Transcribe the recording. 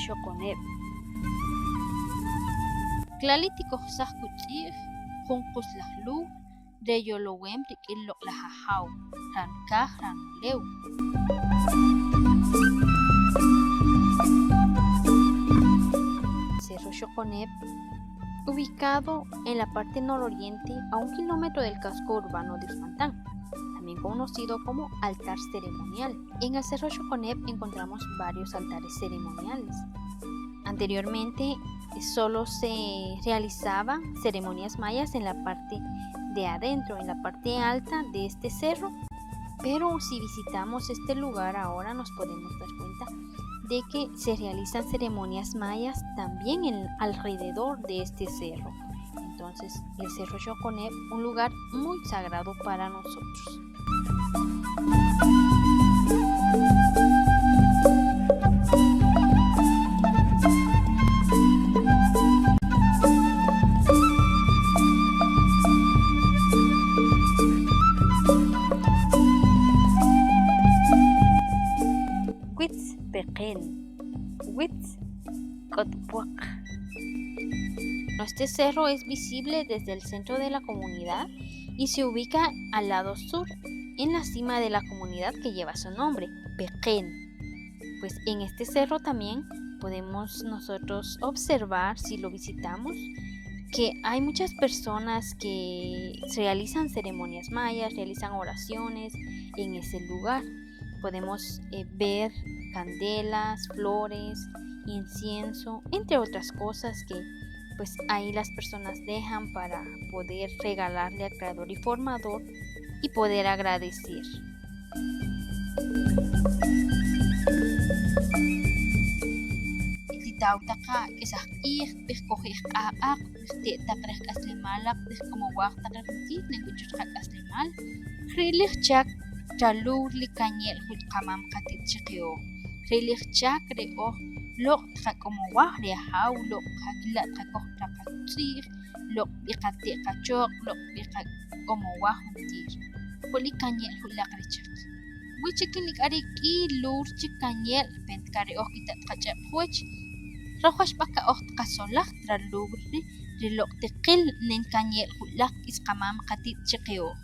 xoqonep. Tlali tikojsaj kutz'ij junqus lajluj re yolowem rik'in loq' laj ajaw rankaj ranlew. Cerro Xoconep, ubicado en la parte nororiente a 1 kilómetro del casco urbano de Uspantán, también conocido como altar ceremonial. En el Cerro Xoconep encontramos varios altares ceremoniales. Anteriormente solo se realizaban ceremonias mayas en la parte de adentro, en la parte alta de este cerro, pero si visitamos este lugar ahora nos podemos dar cuenta de que se realizan ceremonias mayas también alrededor de este cerro. Entonces, el Cerro Xoconep, un lugar muy sagrado para nosotros. Este cerro es visible desde el centro de la comunidad y se ubica al lado sur, en la cima de la comunidad que lleva su nombre, Pequén. Pues en este cerro también podemos nosotros observar, si lo visitamos, que hay muchas personas que realizan ceremonias mayas, realizan oraciones en ese lugar. Podemos ver candelas, flores, incienso, entre otras cosas que pues ahí las personas dejan para poder regalarle al creador y formador y poder agradecer. Tawtaqa kisaq ij pijkojij a'aq te'taqrej k'aslimalaq como waq taqej ninkuchurqa k'aslimal rilij chak chaluj likanyel jutqamam qatit chiqyoj rilij chak re'oj loq' tqak'omo waj re ajaw loq' qakila' tqakoj taqatz'ij loq' b'iqate' qachoq' loq' b'iqak'omo waj juntir juli kanyel julaq re chaq wichikin nik'arik k'iy lur chik kanyel pent kare'oj kitat qach'ab' wach rajuax b'aka'oj tqasolaj tralugri riloq' tiqil nen kanyel julaq isqamam qatit chiqyoj.